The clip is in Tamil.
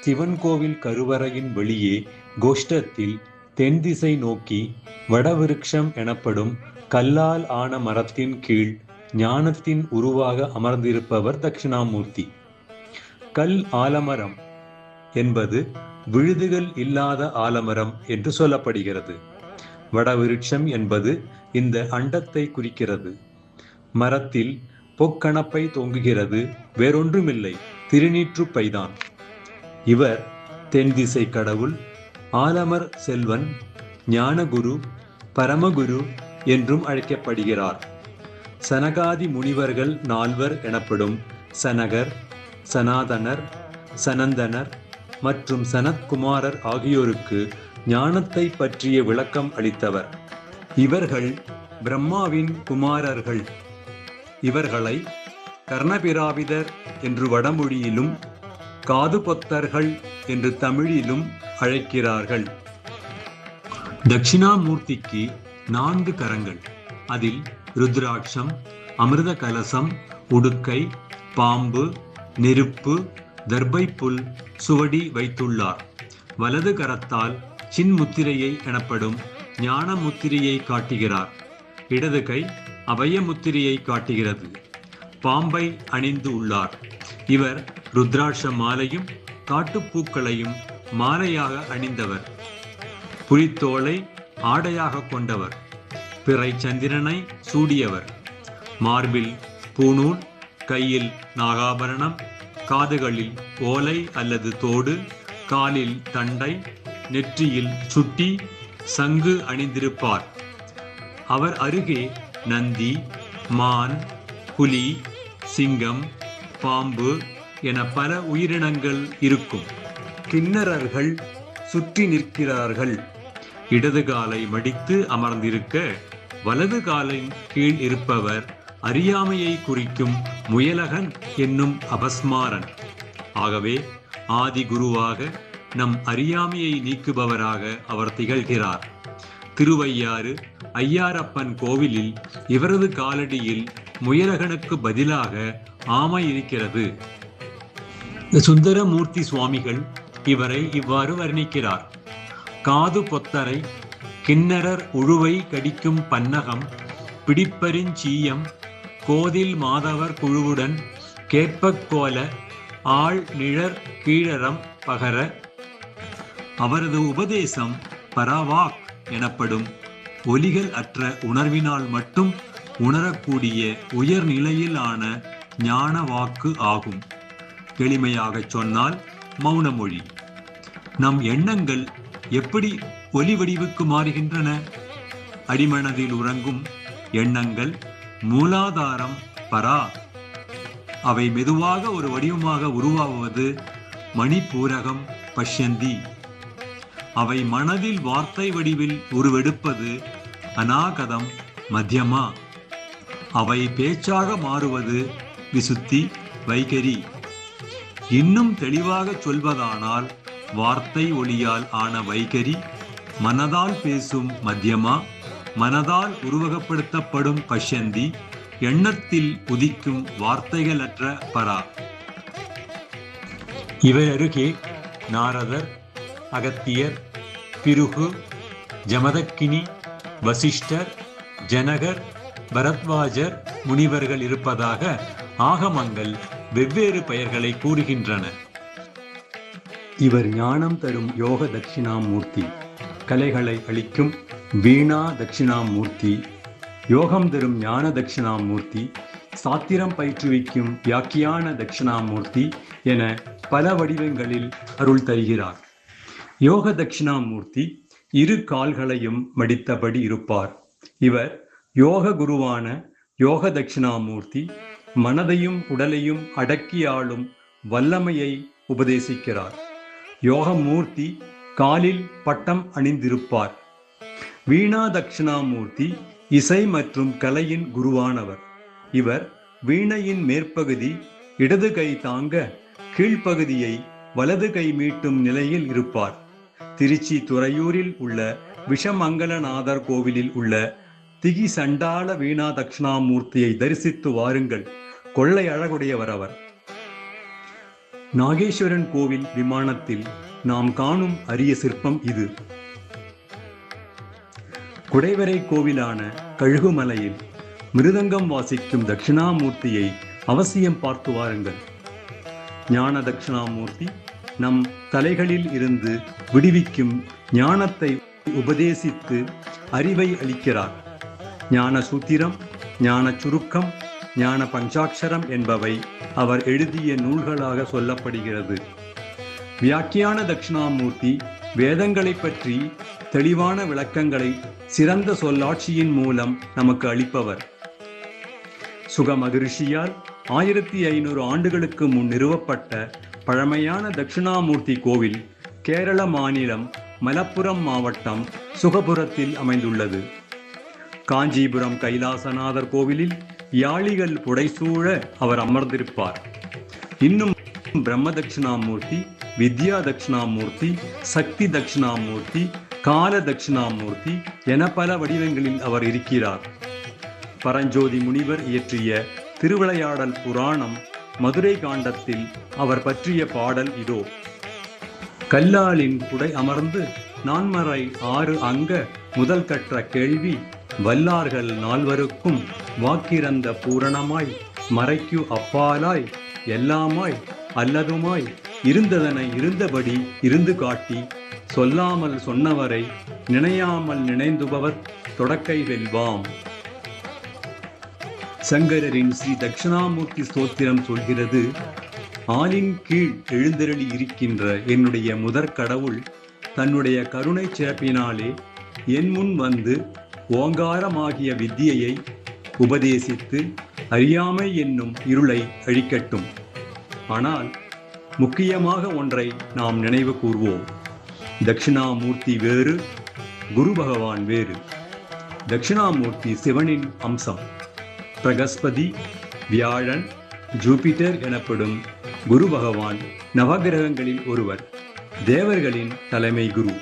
சிவன் கோவில் கருவறையின் வெளியே கோஷ்டத்தில் தென் திசை நோக்கி வடவிருட்சம் எனப்படும் கல்லால் ஆன மரத்தின் கீழ் ஞானத்தின் உருவாக அமர்ந்திருப்பவர் தட்சிணாமூர்த்தி. கல் ஆலமரம் என்பது விழுதுகள் இல்லாத ஆலமரம் என்று சொல்லப்படுகிறது. வடவிருட்சம் என்பது இந்த அண்டத்தை குறிக்கிறது. மரத்தில் பொக்கணப்பை தொங்குகிறது, வேறொன்றுமில்லை, திருநீற்றுப்பைதான். இவர் தென் திசை கடவுள், ஆலமர் செல்வன், ஞானகுரு, பரமகுரு என்றும் அழைக்கப்படுகிறார். சனகாதி முனிவர்கள் 4 எனப்படும் சனகர், சனாதனர், சனந்தனர் மற்றும் சனத்குமாரர் ஆகியோருக்கு ஞானத்தை பற்றிய விளக்கம் அளித்தவர். இவர்கள் பிரம்மாவின் குமாரர்கள். இவர்களை கர்ணபிராபிதர் என்று வடமொழியிலும் காதுபொத்தர்கள் என்று தமிழிலும் அழைக்கிறார்கள். தட்சிணாமூர்த்திக்கு 4 கரங்கள். அதில் ருத்ராட்சம், அமிர்த கலசம், உடுக்கை, பாம்பு, நெருப்பு, தர்பைப்புல், சுவடி வைத்துள்ளார். வலது கரத்தால் சின்முத்திரையை எனப்படும் ஞான முத்திரையை காட்டுகிறார். இடது கை அபய முத்திரையை காட்டுகிறது. பாம்பை அணிந்து உள்ளார். இவர் ருத்ராட்ச மாலையும் காட்டுப்பூக்களையும் மாலையாக அணிந்தவர். புலித்தோலை ஆடையாக கொண்டவர். பிறை சந்திரனை சூடியவர். மார்பில் பூணூல், கையில் நாகாபரணம், காதுகளில் ஓலை அல்லது தோடு, காலில் தண்டை, நெற்றியில் சுட்டி, சங்கு அணிந்திருப்பார். அவர் அருகே நந்தி, மான், புலி, சிங்கம், பாம்பு என பல உயிரினங்கள் இருக்கும். கிண்ணறர்கள் சுற்றி நிற்கிறார்கள். இடது காலை மடித்து அமர்ந்திருக்க, வலது காலின் கீழ் இருப்பவர் அறியாமையை குறிக்கும் முயலகன் என்னும் அபஸ்மாரன். ஆகவே ஆதி குருவாக நம் அறியாமையை நீக்குபவராக அவர் திகழ்கிறார். திருவையாறு ஐயாரப்பன் கோவிலில் இவரது காலடியில் முயலகனுக்கு பதிலாக ஆமை இருக்கிறது. சுந்தரமூர்த்தி சுவாமிகள் இவரை இவ்வாறு வர்ணிக்கிறார். காது பொத்தரை, கிண்ணறர் உழுவை கடிக்கும் பன்னகம், பிடிப்பரிஞ்சீயம், கோதில் மாதவர் குழுவுடன் கேட்பக்கோல, ஆள் நிழற் கீழறம் பகர. அவரது உபதேசம் பராவாக் எனப்படும் ஒலிகள் அற்ற உணர்வினால் மட்டும் உணரக்கூடிய உயர்நிலையிலான ஞான வாக்கு ஆகும். எளிமையாக சொன்னால் மௌனமொழி. நம் எண்ணங்கள் எப்படி ஒலி வடிவுக்கு மாறுகின்றன? அடிமனதில் உறங்கும் எண்ணங்கள் மூலாதாரம் பரா. அவை மெதுவாக ஒரு வடிவமாக உருவாவது மணிப்பூரகம் பஷ்யந்தி. அவை மனதில் வார்த்தை வடிவில் உருவெடுப்பது அநாகதம் மத்தியமா. அவை பேச்சாக மாறுவது விசுத்தி வைகரி. இன்னும் தெளிவாக சொல்வதானால் வார்த்தை ஒளியால் ஆன வைகரி, மனதால் பேசும் மத்தியமா, மனதால் உருவகப்படுத்தப்படும் பஷ்யந்தி, எண்ணத்தில் உதிக்கும் வார்த்தைகளற்ற பரா. இவை அருகே நாரதர், அகத்தியர், பிருகு, ஜமதக்கினி, வசிஷ்டர், ஜனகர், பரத்வாஜர் முனிவர்கள் இருப்பதாக ஆகமங்கள் வெவ்வேறு பெயர்களை கூறுகின்றன. இவர் ஞானம் தரும் யோக தட்சிணாமூர்த்தி, கலைகளை அளிக்கும் வீணா தட்சிணாமூர்த்தி, யோகம் தரும் ஞான தட்சிணாமூர்த்தி, சாத்திரம் பயிற்றுவிக்கும் வியாக்கியான தட்சிணாமூர்த்தி என பல வடிவங்களில் அருள் தருகிறார். யோக தட்சிணாமூர்த்தி 2 கால்களையும் மடித்தபடி இருப்பார். இவர் யோக குருவான யோக தட்சிணாமூர்த்தி மனதையும் உடலையும் அடக்கியாளும் வல்லமையை உபதேசிக்கிறார். யோகமூர்த்தி காலில் பட்டம் அணிந்திருப்பார். வீணா தட்சிணாமூர்த்தி இசை மற்றும் கலையின் குருவானவர். இவர் வீணையின் மேற்பகுதி இடது கை தாங்க, கீழ்ப்பகுதியை வலது கை மீட்டும் நிலையில் இருப்பார். திருச்சி துறையூரில் உள்ள விஷமங்கலநாதர் கோவிலில் உள்ள திகி சண்டாள வீணா தட்சிணாமூர்த்தியை தரிசித்து வாருங்கள். கொள்ளை அழகுடையவர் அவர். நாகேஸ்வரன் கோவில் விமானத்தில் நாம் காணும் அரிய சிற்பம் இது. குடைவரை கோவிலான கழுகுமலையில் மிருதங்கம் வாசிக்கும் தட்சிணாமூர்த்தியை அவசியம் பார்த்து வாருங்கள். ஞான தட்சிணாமூர்த்தி நம் தலைகளில் இருந்து விடுவிக்கும் ஞானத்தை உபதேசித்து அறிவை அளிக்கிறார். ஞான சூத்திரம், ஞான சுருக்கம், ஞான பஞ்சாட்சரம் என்பவை அவர் எழுதிய நூல்களாக சொல்லப்படுகிறது. வியாக்கியான தட்சிணாமூர்த்தி வேதங்களை பற்றி தெளிவான விளக்கங்களை சிறந்த சொல்லாட்சியின் மூலம் நமக்கு அளிப்பவர். சுக மகரிஷியால் 1500 ஆண்டுகளுக்கு முன் நிறுவப்பட்ட பழமையான தட்சிணாமூர்த்தி கோவில் கேரள மாநிலம் மலப்புரம் மாவட்டம் சுகபுரத்தில் அமைந்துள்ளது. காஞ்சிபுரம் கைலாசநாதர் கோவிலில் யாளிகள் புடைசூழ அவர் அமர்ந்திருப்பார். இன்னும் பிரம்ம தட்சிணாமூர்த்தி, வித்யா தட்சிணாமூர்த்தி, சக்தி தட்சிணாமூர்த்தி, கால தட்சிணாமூர்த்தி என பல வடிவங்களில் அவர் இருக்கிறார். பரஞ்சோதி முனிவர் இயற்றிய திருவிளையாடல் புராணம் மதுரை காண்டத்தில் அவர் பற்றிய பாடல் இதோ. கல்லாலின் குடை அமர்ந்து நான்மறை 6 அங்க முதல் கற்ற கேள்வி வல்லார்கள் 4வருக்கும் வாக்கிறந்த பூரணமாய் மறைக்கு அப்பாலாய் எல்லாமாய் அல்லதுமாய் இருந்ததனை இருந்தபடி இருந்து காட்டி சொல்லாமல் சொன்னவரை நினையாமல் நினைந்துபவர் தொடக்கை வெல்வாம். சங்கரரின் ஸ்ரீ தட்சிணாமூர்த்தி ஸ்தோத்திரம் சொல்கிறது, ஆலின் கீழ் எழுந்தருளி இருக்கின்ற என்னுடைய முதற் கடவுள் தன்னுடைய கருணை சிறப்பினாலே என் முன் வந்து ஓங்காரமாகிய வித்தியை உபதேசித்து அறியாமை என்னும் இருளை அழிக்கட்டும். ஆனால் முக்கியமாக ஒன்றை நாம் நினைவு கூர்வோம். தட்சிணாமூர்த்தி வேறு, குரு பகவான் வேறு. தட்சிணாமூர்த்தி சிவனின் அம்சம். பிரகஸ்பதி, வியாழன், ஜூபிட்டர் எனப்படும் குரு பகவான் நவகிரகங்களில் ஒருவர், தேவர்களின் தலைமை குரு.